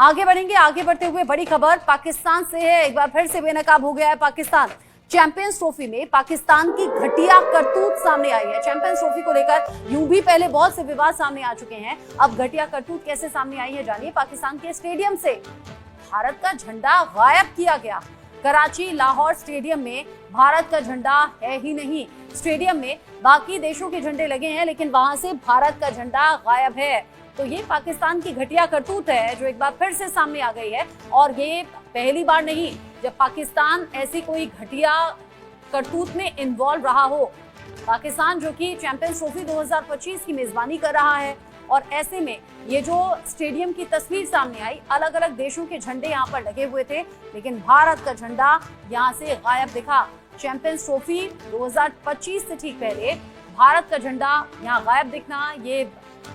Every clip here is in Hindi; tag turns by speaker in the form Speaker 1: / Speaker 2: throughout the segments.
Speaker 1: आगे बढ़ेंगे। आगे बढ़ते हुए बड़ी खबर पाकिस्तान से है। एक बार फिर से बेनकाब हो गया है पाकिस्तान। चैंपियंस ट्रॉफी में पाकिस्तान की घटिया करतूत सामने आई है। चैंपियंस ट्रॉफी को लेकर यूं भी पहले बहुत से विवाद सामने आ चुके हैं, अब घटिया करतूत कैसे सामने आई है जानिए। पाकिस्तान के स्टेडियम से भारत का झंडा गायब किया गया। कराची लाहौर स्टेडियम में भारत का झंडा है ही नहीं। स्टेडियम में बाकी देशों के झंडे लगे हैं, लेकिन वहां से भारत का झंडा गायब है। तो ये पाकिस्तान की घटिया करतूत है जो एक बार फिर से सामने आ गई है, और ये पहली बार नहीं जब पाकिस्तान ऐसी कोई घटिया करतूत में इन्वॉल्व रहा हो। पाकिस्तान जो कि चैंपियंस ट्रॉफी 2025 की मेजबानी कर रहा है, और ऐसे में ये जो स्टेडियम की तस्वीर सामने आई, अलग अलग देशों के झंडे यहाँ पर लगे हुए थे, लेकिन भारत का झंडा यहाँ से गायब दिखा। चैंपियंस ट्रॉफी 2025 से ठीक पहले भारत का झंडा यहाँ गायब दिखना, ये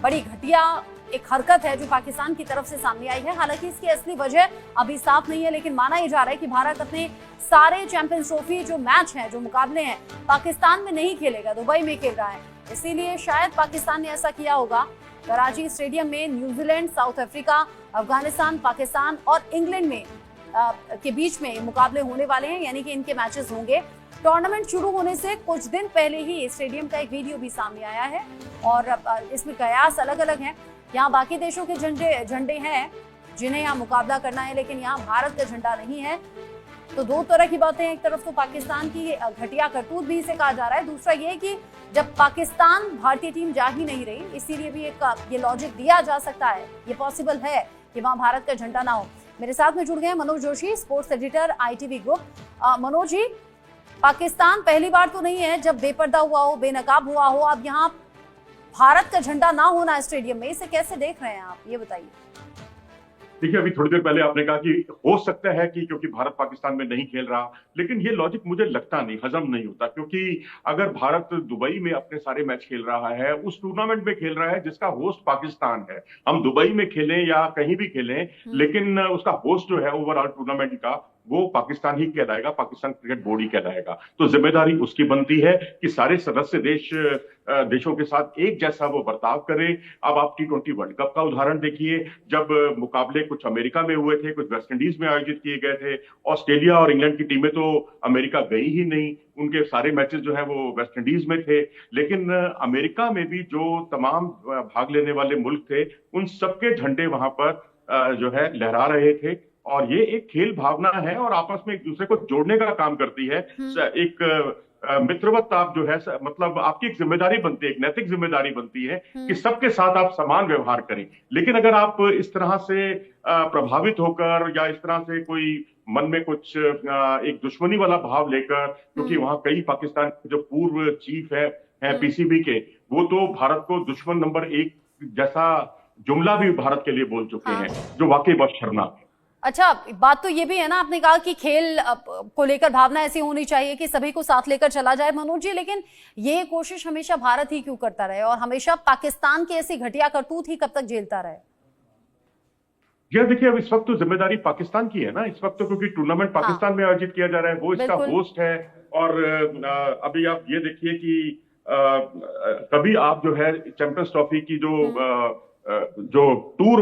Speaker 1: बड़ी घटिया एक हरकत है जो पाकिस्तान की तरफ से सामने आई है। हालांकि इसकी असली वजह अभी साफ नहीं है, लेकिन माना ही जा रहा है कि भारत अपने सारे चैंपियंस ट्रॉफी जो मैच हैं, जो मुकाबले हैं, पाकिस्तान में नहीं खेलेगा, दुबई में खेल रहा है। इसीलिए शायद पाकिस्तान ने ऐसा किया होगा। कराची स्टेडियम में New Zealand, south Africa, Afghanistan, Pakistan और इंग्लैंड में के बीच में मुकाबले होने वाले हैं, यानी कि इनके मैचेस होंगे। टूर्नामेंट शुरू होने से कुछ दिन पहले ही स्टेडियम का एक वीडियो भी सामने आया है, और इसमें कयास अलग अलग हैं। यहाँ बाकी देशों के झंडे हैं जिन्हें यहाँ मुकाबला करना है, लेकिन यहाँ भारत का झंडा नहीं है। तो दो तरह की बातें हैं। एक तरफ तो पाकिस्तान की घटिया करतूत भी इसे कहा जा रहा है, दूसरा ये कि जब पाकिस्तान भारतीय टीम जा ही नहीं रही, इसीलिए भी ये लॉजिक दिया जा सकता है, ये पॉसिबल है कि वहाँ भारत का झंडा ना हो। मेरे साथ में जुड़ गए हैं Manoj Joshi, sports editor, ITV ग्रुप। मनोज जी, पाकिस्तान पहली बार तो नहीं है जब बेपर्दा हुआ हो, बेनकाब हुआ हो। अब यहाँ भारत का झंडा ना होना स्टेडियम में, इसे कैसे देख रहे हैं आप, ये बताइए।
Speaker 2: देखिए, अभी थोड़ी देर पहले आपने कहा कि हो सकता है कि क्योंकि भारत पाकिस्तान में नहीं खेल रहा, लेकिन ये लॉजिक मुझे लगता नहीं, हजम नहीं होता। क्योंकि अगर भारत दुबई में अपने सारे मैच खेल रहा है, उस टूर्नामेंट में खेल रहा है जिसका होस्ट पाकिस्तान है, हम दुबई में खेलें या कहीं भी खेलें, लेकिन उसका होस्ट जो है ओवरऑल टूर्नामेंट का, वो पाकिस्तान ही कहलाएगा, पाकिस्तान क्रिकेट बोर्ड ही कहलाएगा। तो जिम्मेदारी उसकी बनती है कि सारे सदस्य देशों के साथ एक जैसा वो बर्ताव करे। अब आप T20 वर्ल्ड कप का उदाहरण देखिए, जब मुकाबले कुछ अमेरिका में हुए थे, कुछ वेस्ट इंडीज में आयोजित किए गए थे। ऑस्ट्रेलिया और इंग्लैंड की टीमें तो अमेरिका गई ही नहीं, उनके सारे मैचेस जो है वो वेस्ट इंडीज में थे। लेकिन अमेरिका में भी जो तमाम भाग लेने वाले मुल्क थे, उन सबके झंडे वहां पर जो है लहरा रहे थे। और ये एक खेल भावना है और आपस में एक दूसरे को जोड़ने का काम करती है। एक मित्रवत आप जो है, मतलब आपकी एक जिम्मेदारी बनती है, एक नैतिक जिम्मेदारी बनती है कि सबके साथ आप समान व्यवहार करें। लेकिन अगर आप इस तरह से प्रभावित होकर या इस तरह से कोई मन में कुछ एक दुश्मनी वाला भाव लेकर, क्योंकि वहां कई पाकिस्तान के जो पूर्व चीफ है PCB के, वो तो भारत को दुश्मन नंबर 1 जैसा जुमला भी भारत के लिए बोल चुके हैं, जो वाकई बहुत शर्मनाक है।
Speaker 1: अच्छा, बात तो ये भी है ना, आपने कहा कि खेल को लेकर भावना ऐसी होनी चाहिए कि सभी को साथ लेकर चला जाए मनोज जी, लेकिन ये कोशिश हमेशा भारत ही क्यों करता रहे, और हमेशा पाकिस्तान की ऐसी घटिया करतूत ही कब तक झेलता रहे?
Speaker 2: यार देखिए, अब इस वक्त तो जिम्मेदारी पाकिस्तान की है ना, इस वक्त तो, क्योंकि टूर्नामेंट पाकिस्तान में आयोजित किया जा रहा है, वो इसका होस्ट है। और अभी आप ये देखिए कि कभी आप जो है चैंपियंस ट्रॉफी की जो टूर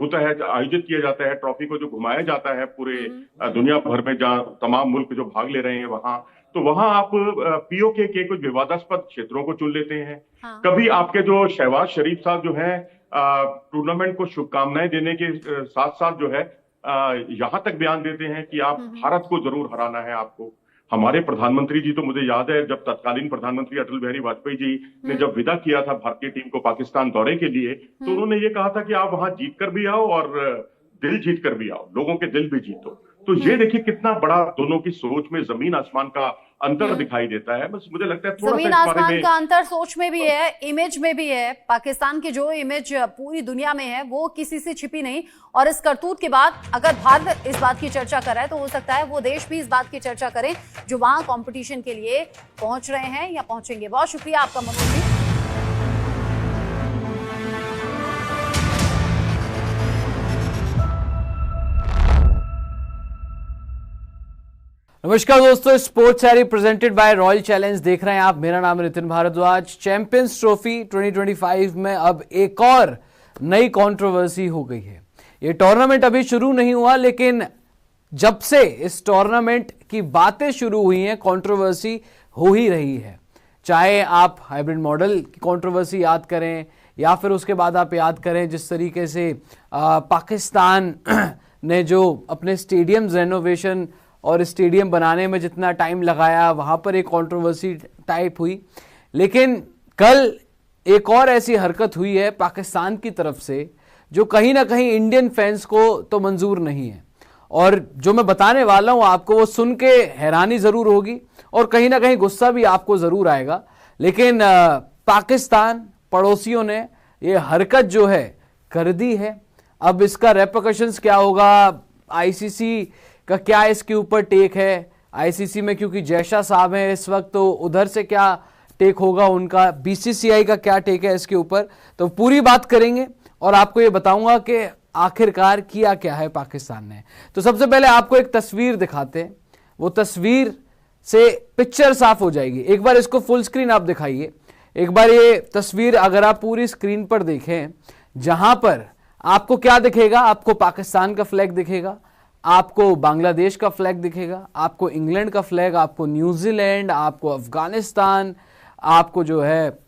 Speaker 2: होता है, आयोजित किया जाता है, ट्रॉफी को जो घुमाया जाता है पूरे दुनिया भर में, जहां तमाम मुल्क जो भाग ले रहे हैं वहां, तो वहां आप POK के कुछ विवादास्पद क्षेत्रों को चुन लेते हैं। कभी आपके जो शहबाज शरीफ साहब जो है टूर्नामेंट को शुभकामनाएं देने के साथ साथ जो है यहां तक बयान देते हैं कि आप भारत को जरूर हराना है आपको। हमारे प्रधानमंत्री जी तो, मुझे याद है जब तत्कालीन प्रधानमंत्री अटल बिहारी वाजपेयी जी ने जब विदा किया था भारतीय टीम को पाकिस्तान दौरे के लिए, तो उन्होंने ये कहा था कि आप वहां जीत कर भी आओ और दिल जीत कर भी आओ, लोगों के दिल भी जीतो। तो ये देखिए कितना बड़ा दोनों की सोच में जमीन आसमान का अंतर दिखाई देता है। बस मुझे लगता है थोड़ा सा
Speaker 1: जमीन आसमान का अंतर सोच में भी है, इमेज में भी है। पाकिस्तान की जो इमेज पूरी दुनिया में है वो किसी से छिपी नहीं, और इस करतूत के बाद अगर भारत इस बात की चर्चा कर रहा है, तो हो सकता है वो देश भी इस बात की चर्चा करें जो वहां कंपटीशन के लिए पहुंच रहे हैं या पहुंचेंगे। बहुत शुक्रिया आपका मनोज जी।
Speaker 3: नमस्कार दोस्तों, sports diary presented by royal challenge देख रहे हैं आप। मेरा नाम है नितिन भारद्वाज। चैंपियंस ट्रॉफी 2025 में अब एक और नई कंट्रोवर्सी हो गई है। ये टूर्नामेंट अभी शुरू नहीं हुआ, लेकिन जब से इस टूर्नामेंट की बातें शुरू हुई हैं कंट्रोवर्सी हो ही रही है। चाहे आप हाइब्रिड मॉडल की कंट्रोवर्सी याद करें या फिर उसके बाद आप याद करें जिस तरीके से पाकिस्तान ने जो अपने स्टेडियम रेनोवेशन और स्टेडियम बनाने में जितना टाइम लगाया, वहां पर एक कंट्रोवर्सी टाइप हुई। लेकिन कल एक और ऐसी हरकत हुई है पाकिस्तान की तरफ से जो कहीं ना कहीं इंडियन फैंस को तो मंजूर नहीं है, और जो मैं बताने वाला हूं आपको वो सुन के हैरानी जरूर होगी और कहीं ना कहीं गुस्सा भी आपको जरूर आएगा। लेकिन पाकिस्तान पड़ोसियों ने ये हरकत जो है कर दी है। अब इसका रेपरकशंस क्या होगा, आईसीसी का क्या इसके ऊपर टेक है, आईसीसी में क्योंकि जयशाह साहब हैं इस वक्त, तो उधर से क्या टेक होगा उनका, बीसीसीआई का क्या टेक है इसके ऊपर, तो पूरी बात करेंगे और आपको ये बताऊंगा कि आखिरकार किया क्या है पाकिस्तान ने। तो सबसे पहले आपको एक तस्वीर दिखाते हैं, वो तस्वीर से पिक्चर साफ हो जाएगी। एक बार इसको फुल स्क्रीन आप दिखाइए। एक बार ये तस्वीर अगर आप पूरी स्क्रीन पर देखें, जहां पर आपको क्या दिखेगा, आपको पाकिस्तान का फ्लैग दिखेगा, आपको बांग्लादेश का फ्लैग दिखेगा, आपको इंग्लैंड का फ्लैग, आपको न्यूजीलैंड, आपको अफगानिस्तान, आपको जो है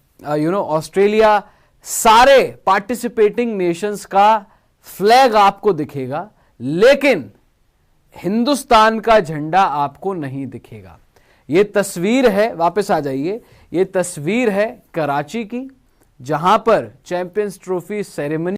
Speaker 3: ऑस्ट्रेलिया, सारे पार्टिसिपेटिंग नेशंस का फ्लैग आपको दिखेगा, लेकिन हिंदुस्तान का झंडा आपको नहीं दिखेगा। ये तस्वीर है, वापस आ जाइए, ये तस्वीर है कराची की, जहां पर चैंपियंस ट्रॉफी सेरेमनी